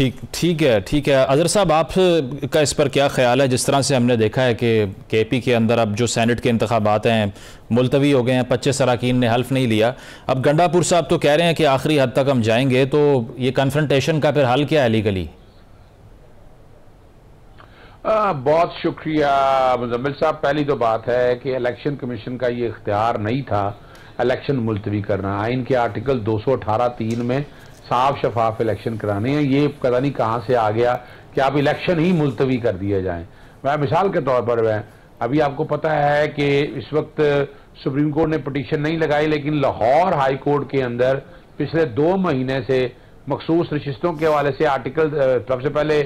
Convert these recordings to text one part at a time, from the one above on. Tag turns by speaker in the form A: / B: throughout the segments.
A: ठीक है ठीक है। अजहर साहब, आप का इस पर क्या ख्याल है? जिस तरह से हमने देखा है कि केपी के अंदर अब जो सेनेट के इंतखाबात हैं मुलतवी हो गए हैं, 25 अरकान ने हल्फ नहीं लिया। अब गंडापुर साहब तो कह रहे हैं कि आखिरी हद तक हम जाएंगे, तो ये कन्फ्रंटेशन का फिर हल क्या है लीगली?
B: बहुत शुक्रिया मुजम्मिल साहब। पहली तो बात है कि इलेक्शन कमीशन का ये इख्तियार नहीं था इलेक्शन मुलतवी करना। आइन के आर्टिकल 218(3) में साफ शफाफ इलेक्शन कराने हैं। ये पता नहीं कहाँ से आ गया कि आप इलेक्शन ही मुलतवी कर दिए जाएं। मैं मिसाल के तौर पर अभी आपको पता है कि इस वक्त सुप्रीम कोर्ट ने पिटीशन नहीं लगाई, लेकिन लाहौर हाई कोर्ट के अंदर पिछले 2 महीने से मखसूस नशिस्तों के हवाले से आर्टिकल सबसे पहले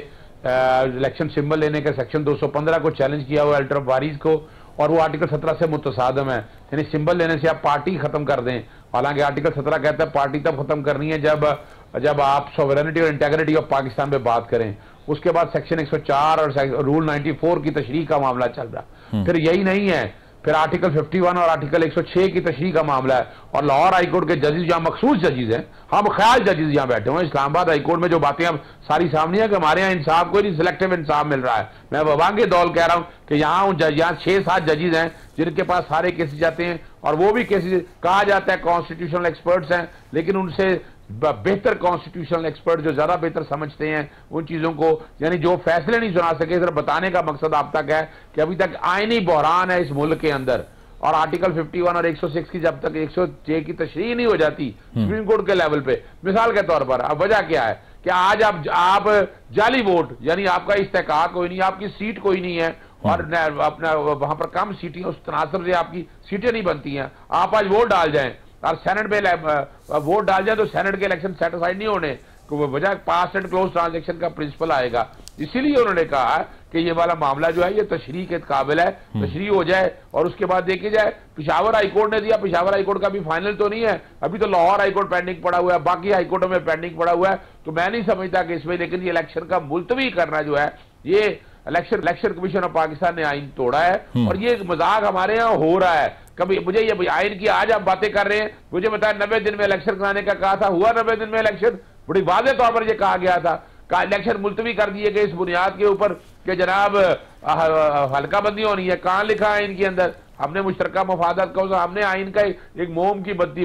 B: इलेक्शन सिंबल लेने के सेक्शन 215 को चैलेंज किया हुआ अल्ट्रा वारीज को, और वो आर्टिकल 17 से मुतसादम है। यानी सिंबल लेने से आप पार्टी खत्म कर दें। हालांकि आर्टिकल 17 कहता है पार्टी तब खत्म करनी है जब आप सॉवरेनिटी और इंटेग्रिटी ऑफ पाकिस्तान पे बात करें। उसके बाद सेक्शन 104 और रूल 94 की तशरीह का मामला चल रहा। फिर यही नहीं है, फिर आर्टिकल 51 और आर्टिकल 106 की तशरीह का मामला है। और लाहौर हाईकोर्ट के जजेस जहां मखसूस जजेस हैं, हम ख्याल जजेस जहां बैठे हुए हैं, इस्लामाबाद हाईकोर्ट में जो बातें अब सारी सामने है कि हमारे यहाँ इंसाफ कोई नहीं, सिलेक्टिव इंसाफ मिल रहा है। मैं वबांगे दौल कह रहा हूं कि यहाँ 6-7 जजेस हैं जिनके पास सारे केसेस जाते हैं, और वो भी केसेस कहा जाता है कॉन्स्टिट्यूशनल एक्सपर्ट्स हैं, लेकिन उनसे बेहतर कॉन्स्टिट्यूशनल एक्सपर्ट जो ज्यादा बेहतर समझते हैं उन चीजों को, यानी जो फैसले नहीं सुना सके। सिर्फ बताने का मकसद आप तक है कि अभी तक आईनी बहरान है इस मुल्क के अंदर, और आर्टिकल 51 और 106 की जब तक 106 की तशरीह नहीं हो जाती सुप्रीम कोर्ट के लेवल पे, मिसाल के तौर पर अब वजह क्या है कि आज आप जाली वोट, यानी आपका इस्तेकाक कोई नहीं, आपकी सीट कोई नहीं है, और अपना वहां पर कम सीटें, उस तनासब से आपकी सीटें नहीं बनती हैं। आप आज वोट डाल जाएं और सेनेट में वोट डाल जाए तो सेनेट के इलेक्शन सेटिस्फाइड नहीं होने, तो वजह पास एंड क्लोज ट्रांजैक्शन का प्रिंसिपल आएगा। इसीलिए उन्होंने कहा कि ये वाला मामला जो है ये तशरीह के काबिल है, तशरीह हो जाए और उसके बाद देखी जाए। पिशावर हाईकोर्ट ने दिया, पिशावर हाईकोर्ट का भी फाइनल तो नहीं है, अभी तो लाहौर हाईकोर्ट पेंडिंग पड़ा हुआ है, बाकी हाईकोर्टों में पेंडिंग पड़ा हुआ है। तो मैं नहीं समझता कि इसमें, लेकिन ये इलेक्शन का मुलतवी करना जो है, ये इलेक्शन कमीशन ऑफ पाकिस्तान ने आइन तोड़ा है, और ये मजाक हमारे यहाँ हो रहा है। कभी मुझे ये आइन की आज आप बातें कर रहे हैं, मुझे बताया 90 दिन में इलेक्शन कराने का कहा था, हुआ 90 दिन में इलेक्शन? बड़ी वाज़ेह तौर पर ये कहा गया था इलेक्शन मुलतवी कर दिए गए इस बुनियाद के ऊपर कि जनाब हल्का बंदी होनी है। कहां लिखा है इनके अंदर? हमने मुश्तरका मफादत को, हमने आइन का एक मोम की बत्ती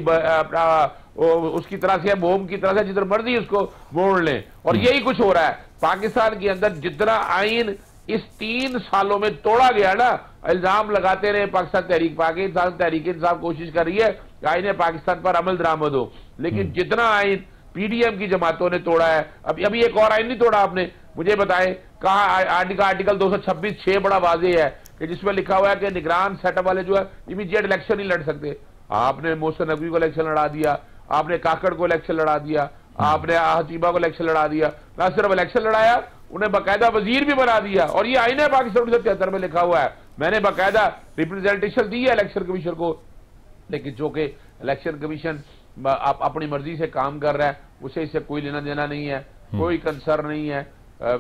B: उसकी तरह से, मोम की तरह से जिधर मर्जी उसको मोड़ लें, और यही कुछ हो रहा है पाकिस्तान के अंदर। जितना आइन इस 3 सालों में तोड़ा गया ना, इल्जाम लगाते रहे पाकिस्तान तहरीक इंसाफ कोशिश कर रही है कि आइन पाकिस्तान पर अमल दरामद हो, लेकिन जितना आइन पीडीएम की जमातों ने तोड़ा है, अभी एक और आइन नहीं तोड़ा आपने, मुझे बताएं कहा? आर्टिकल 226(6) बड़ा वाज़ेह है कि जिसमें लिखा हुआ है कि निगरान सेटअप वाले जो है इमीडिएट इलेक्शन नहीं लड़ सकते। आपने मोहसिन नकवी को इलेक्शन लड़ा दिया, आपने काकड़ को इलेक्शन लड़ा दिया, आपने हसीबा को इलेक्शन लड़ा दिया। ना सिर्फ इलेक्शन लड़ाया, उन्हें बाकायदा वजीर भी बना दिया, और ये आईन पाकिस्तान 1973 में लिखा हुआ है। मैंने बाकायदा रिप्रेजेंटेशन दी है इलेक्शन कमीशन को, लेकिन जो कि इलेक्शन कमीशन अपनी मर्जी से काम कर रहा है, उसे इससे कोई लेना देना नहीं है, कोई कंसर्न नहीं है।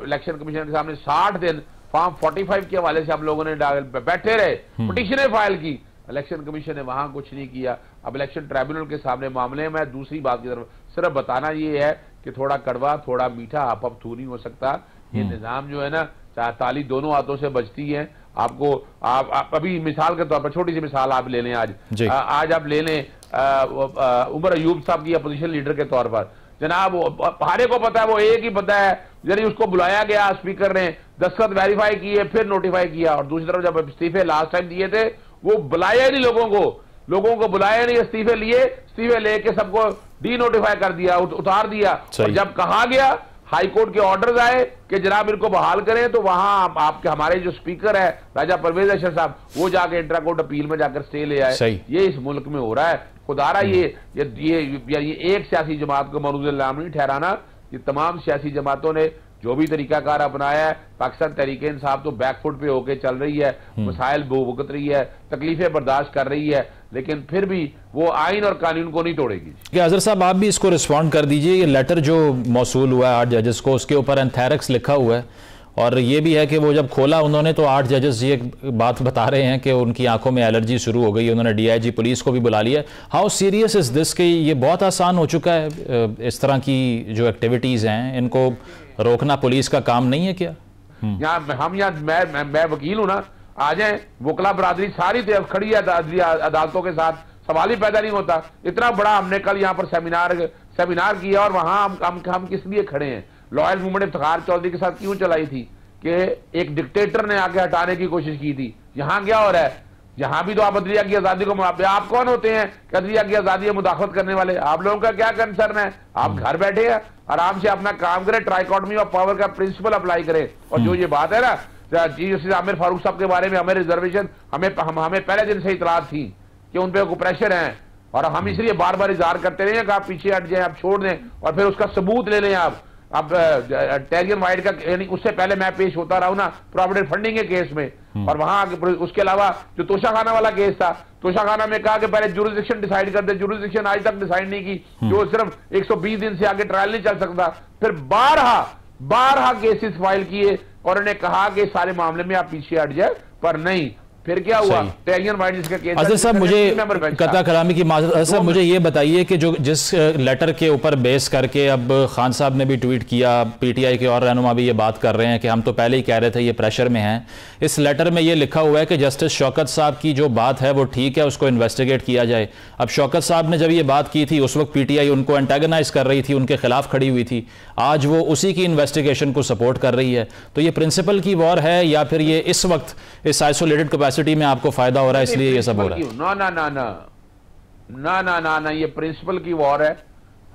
B: इलेक्शन कमीशन के सामने 60 दिन फॉर्म 45 के हवाले से हम लोगों ने बैठे रहे, पिटीशनें फाइल की, इलेक्शन कमीशन ने वहां कुछ नहीं किया। अब इलेक्शन ट्राइब्यूनल के सामने मामले में दूसरी बात की तरफ सिर्फ बताना ये है कि थोड़ा कड़वा थोड़ा मीठा, आप थू नहीं हो सकता। ये निजाम जो है ना, ताली दोनों हाथों से बजती है। आपको आप अभी मिसाल के तौर पर छोटी सी मिसाल आप ले लें, आज आप ले लें उमर अयूब साहब की अपोजिशन लीडर के तौर पर, जनाब हारे को पता है, वो एक ही बंदा है, यानी उसको बुलाया गया, स्पीकर ने दस्तखत वेरीफाई किए, फिर नोटिफाई किया, और दूसरी तरफ जब इस्तीफे लास्ट टाइम दिए थे वो बुलाया नहीं लोगों को बुलाया नहीं, इस्तीफे लेके सबको डी नोटिफाई कर दिया, उतार दिया। और जब कहा गया हाईकोर्ट के ऑर्डर्स आए कि जनाब इनको बहाल करें, तो वहां आपके हमारे जो स्पीकर है राजा परवेज अशर साहब, वो जाके इंट्रा कोर्ट अपील में जाकर स्टे ले आए। ये इस मुल्क में हो रहा है। खुदारा ये एक सियासी जमात को मरूज इल्जाम नहीं ठहराना, ये तमाम सियासी जमातों ने जो भी तरीकाकार अपनाया है, पाकिस्तान तहरीक इंसाफ तो बैकफुट पे होके चल रही है, मसाइल भुगत रही है, तकलीफें बर्दाश्त कर रही है, लेकिन फिर भी वो आइन और कानून को नहीं तोड़ेगी।
A: अजहर साहब, आप भी इसको रिस्पॉन्ड कर दीजिए। ये लेटर जो मौसूल हुआ है 8 जजेस को, उसके ऊपर एंथेरिक्स लिखा हुआ है, और ये भी है कि वो जब खोला उन्होंने तो 8 जजेस ये बात बता रहे हैं कि उनकी आंखों में एलर्जी शुरू हो गई। उन्होंने डीआईजी पुलिस को भी बुला लिया। हाउ सीरियस इज दिस कि ये बहुत आसान हो चुका है, इस तरह की जो एक्टिविटीज़ हैं इनको रोकना पुलिस का काम नहीं है क्या?
B: यहाँ हम यहाँ मैं वकील हूं ना, आ जाए वकला बरादरी सारी तरफ खड़ी है अदालतों के साथ, सवाल ही पैदा नहीं होता। इतना बड़ा हमने कल यहाँ पर सेमिनार किया और वहां हम किस लिए खड़े हैं? लॉयल मूवमेंट इफ्तिखार चौधरी के साथ क्यों चलाई थी कि एक डिक्टेटर ने आके हटाने की कोशिश की थी। यहां क्या हो रहा है? यहां भी तो आप अदलिया की आजादी को, आप कौन होते हैं कि अदलिया की आजादी में मुदाखलत करने वाले? आप लोगों का क्या कंसर्न है? आप घर बैठे हैं, आराम से अपना काम करें, ट्राइकॉटमी ऑफ पावर का प्रिंसिपल अप्लाई करें। और जो ये बात है ना चीफ जस्टिस आमिर फारूक साहब के बारे में, हमें रिजर्वेशन हमें पहले दिन से इतलात थी कि उन पे प्रेशर है, और हम इसलिए बार बार इजहार करते रहे कि आप पीछे हट जाएं, आप छोड़ दें, और फिर उसका सबूत ले लें आप। अब टेरियन वाइट का, यानी उससे पहले मैं पेश होता रहा हूं ना प्रॉविडेंट फंडिंग के केस में, और वहां उसके अलावा जो तोशाखाना वाला केस था, तोशाखाना में कहा कि पहले जुरिसडिक्शन डिसाइड कर दे, जुरिसडिक्शन आज तक डिसाइड नहीं की, जो सिर्फ 120 दिन से आगे ट्रायल नहीं चल सकता। फिर 12 केसेस फाइल किए और उन्होंने कहा कि सारे मामले में आप पीछे हट जाए, पर नहीं। फिर क्या हुआ? टेरियन वाइट जिसका केस।
A: अजहर साहब, मुझे कता कलामी की माजरत, अजहर साहब मुझे ये बताइए कि जो जिस लेटर के ऊपर बेस करके अब खान साहब ने भी ट्वीट किया, पीटीआई के और रहनुमा भी ये बात कर रहे हैं कि हम तो पहले ही कह रहे थे ये प्रेशर में हैं, इस लेटर में ये लिखा हुआ है कि जस्टिस शौकत साहब की जो बात है वो ठीक है, उसको इन्वेस्टिगेट किया जाए। अब शौकत साहब ने जब ये बात की थी उस वक्त पीटीआई उनको एंटागनाइज कर रही थी, उनके खिलाफ खड़ी हुई थी, आज वो उसी की इन्वेस्टिगेशन को सपोर्ट कर रही है। तो ये प्रिंसिपल की वॉर है या फिर ये इस वक्त इस आइसोलेटेड कैपेसिटी में आपको फायदा हो रहा है इसलिए ये सब हो रहा है?
B: ना, ये प्रिंसिपल की वॉर है।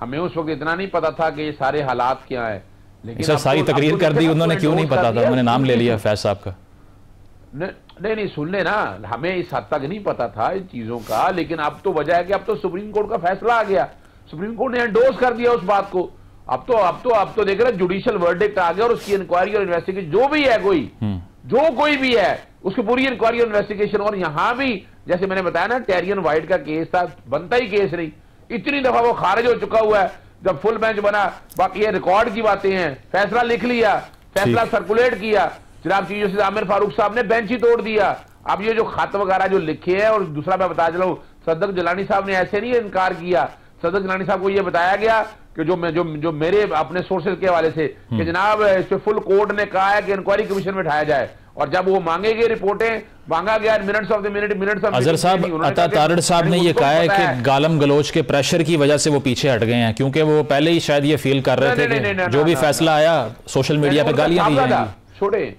B: हमें उस वक्त इतना नहीं पता था कि ये सारे हालात क्या है, लेकिन
A: सर सारी तकरीर कर दी उन्होंने, क्यों नहीं पता था? उन्होंने नाम ले लिया फैज साहब का।
B: नहीं सुन लेना, हमें इस हद तक नहीं पता था इन चीजों का, लेकिन अब तो वजह है कि अब तो सुप्रीम कोर्ट का फैसला आ गया, सुप्रीम कोर्ट ने एंडोर्स कर दिया उस बात को। अब तो देख रहे जुडिशियल वर्डिक्ट आ गया और उसकी इंक्वायरी और इन्वेस्टिगेशन जो भी है, कोई भी है उसकी पूरी इंक्वायरी और इन्वेस्टिगेशन। और यहां भी जैसे मैंने बताया ना, टेरियन वाइट का केस था, बनता ही केस नहीं, इतनी दफा वो खारिज हो चुका हुआ है, जब फुल बेंच बना, बाकी ये रिकॉर्ड की बातें हैं, फैसला लिख लिया, फैसला सर्कुलेट किया, जनाब चीफ जस्टिस आमिर फारूक साहब ने बेंच ही तोड़ दिया। अब ये जो खत वगैरह जो लिखे हैं, और दूसरा मैं बता चला हूं, सदक जिलानी साहब ने ऐसे नहीं इनकार किया, सदक जिलानी साहब को यह बताया गया कि जो मेरे अपने सोर्सेज के हवाले से कि जनाब इस पे फुल कोर्ट ने कहा है कि इंक्वायरी कमीशन में उठाया जाए, और जब वो मांगेगी रिपोर्टें, मांगा गया मिनट्स ऑफ
A: अजहर साहब, अता तारड़ साहब ने ये कहा है कि गालम गलोच के प्रेशर की वजह से वो पीछे हट गए हैं, क्योंकि वो पहले ही शायद ये फील कर रहे थे कि जो भी फैसला आया सोशल मीडिया पे गालियां दी जाएंगी।
B: छोड़े,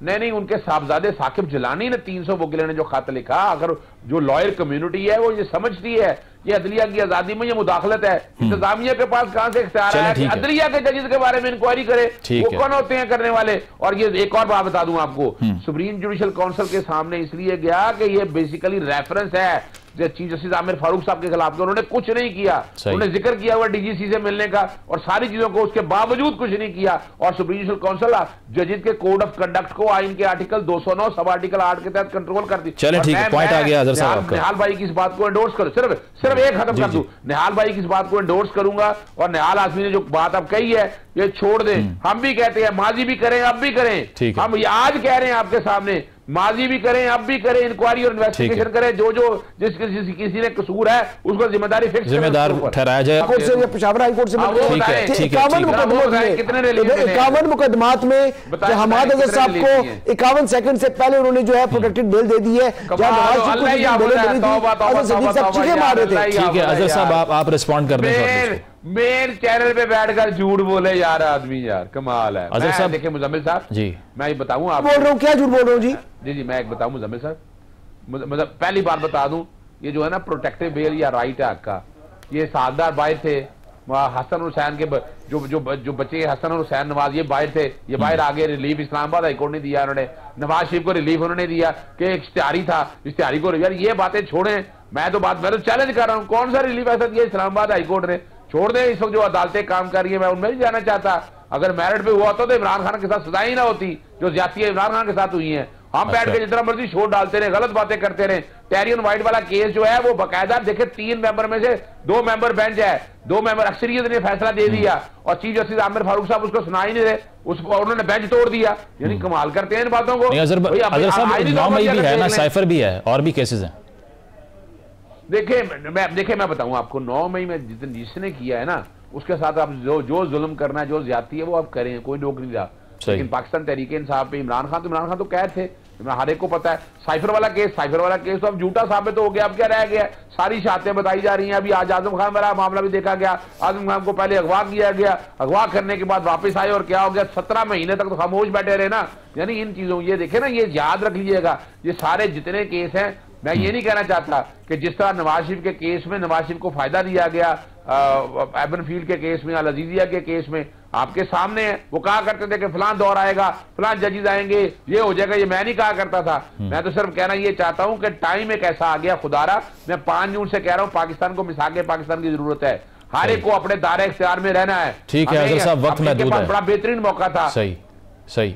B: नहीं, उनके साहबजादे साकिब जिलानी ने 300 वकीलों ने जो खत लिखा, अगर जो लॉयर कम्युनिटी है वो ये समझती है कि अदलिया की आजादी में ये मुदाखलत है, इंतजामिया के पास कहां से इख्तियार है कि अदलिया के जजेस के बारे में इंक्वायरी करे, वो कौन होते हैं करने वाले। और ये एक और बात बता दूं आपको, सुप्रीम जुडिशियल काउंसिल के सामने इसलिए गया कि ये बेसिकली रेफरेंस है चीफ जस्टिस आमिर फारूक साहब के खिलाफ, उन्होंने कुछ नहीं किया, उन्होंने जिक्र किया हुआ डीजीसी से मिलने का और सारी चीजों को, उसके बावजूद कुछ नहीं किया। और सुप्रीम जुडिशियल काउंसिल जजेस के कोड ऑफ कंडक्ट को आइन के आर्टिकल 209 सब आर्टिकल 8 के तहत कंट्रोल कर दी।
A: चलिए ठीक है, पॉइंट आ गया अजहर साहब।
B: निहाल भाई की इस बात को एंडोर्स करो, सिर्फ एक खत्म कर दूं, निहाल भाई की इस बात को एंडोर्स करूंगा, और निहाल आजमी ने जो बात अब कही है ये छोड़ दें। हम भी कहते हैं, माजी भी करें, अब भी करें, हम आज कह रहे हैं आपके सामने, माजी भी करें, अब भी करें, इंक्वायरी और इन्वेस्टिगेशन करें, जो किसी ने कसूर है उसको जिम्मेदार
A: ठहराया जाए।
C: पेशावर हाई कोर्ट से 51 मुकदमात में हमाद अजहर साहब को 51 सेकंड से पहले उन्होंने जो है प्रोटेक्टेड बेल दे दी है, मार रहे थे।
A: ठीक है अजहर साहब, आप रिस्पॉन्ड कर दें।
B: मेरे चैनल पे बैठकर झूठ बोले यार आदमी, यार कमाल है।
A: अजहर साहब
B: देखिए मुजम्मिल साहब जी, मैं ये बताऊं आप
C: बोल रहा हूं, क्या झूठ बोल रहा हूं जी?
B: जी मैं एक बताऊं मुजम्मिल साहब, मतलब पहली बार बता दूं, ये जो है ना प्रोटेक्टिव बेल या राइट है आपका, ये साहबदार बाहर थे, हसन हुसैन के जो बच्चे हसन और हुसैन नवाज ये बाहर थे, ये बाहर आगे रिलीफ इस्लामाबाद हाईकोर्ट ने दिया, उन्होंने नवाज शरीफ को रिलीफ उन्होंने दिया कि एक इश्तिहारी था, इश्तिहारी को यार ये बातें छोड़ें, मैं तो चैलेंज कर रहा हूं, कौन सा रिलीफ ऐसा दिया इस्लामाबाद हाईकोर्ट ने? छोड़ दें, इस वक्त जो अदालतें काम कर रही है मैं उनमें नहीं जाना चाहता। अगर मेरिट पे हुआ होता तो इमरान खान के साथ सजा ही ना होती जो ज्यादती इमरान खान के साथ हुई है। हम बैठ के जितना मर्जी शोर डालते रहे, गलत बातें करते रहे। टेरियन वाइट वाला केस जो है वो बाकायदा देखे 3 मेंबर में से 2 मेंबर बेंच है, 2 मेंबर अक्सरियत ने फैसला दे दिया और चीफ जस्टिस आमिर फारूक साहब उसको सुना ही नहीं रहे, उसको उन्होंने बेंच तोड़ दिया। यानी कमाल करते हैं इन बातों को।
A: अजहर साहब 9 मई भी है ना, साइफर भी है और भी केसेस हैं।
B: देखिए मैं बताऊं आपको, 9 मई में जिसने किया है ना उसके साथ आप जो जुल्म करना है, जो ज्यादती है वो आप करें, कोई रोक नहीं रहा। लेकिन पाकिस्तान तहरीक इंसाफ पे इमरान खान तो कैद थे, हर एक को पता है। साइफर वाला केस तो अब झूठा साबित हो गया, अब क्या रह गया? सारी शातें बताई जा रही हैं। अभी आज आजम खान वाला मामला भी देखा गया, आजम खान को पहले अगवा किया गया, अगवा करने के बाद वापस आए और क्या हो गया, 17 महीने तक तो खामोश बैठे रहे ना। यानी इन चीजों, ये देखे ना, ये याद रख लीजिएगा, ये सारे जितने केस हैं, मैं ये नहीं कहना चाहता कि जिस तरह नवाज शरीफ के केस में नवाज शरीफ को फायदा दिया गया, एबन फील्ड के केस में, अल अजीजिया के केस में आपके सामने है। वो कहा करते थे कि फलां दौर आएगा, फलां जजेस आएंगे, ये हो जाएगा, ये मैं नहीं कहा करता था। मैं तो सिर्फ कहना ये चाहता हूं कि टाइम एक ऐसा आ गया, खुदारा मैं 5 जून से कह रहा हूं, पाकिस्तान को मिसाल के पाकिस्तान की जरूरत है। हर एक को अपने दायरे इख्तियार में रहना है।
A: ठीक है, वक्त महदूद है।
B: बड़ा बेहतरीन मौका था।
A: सही।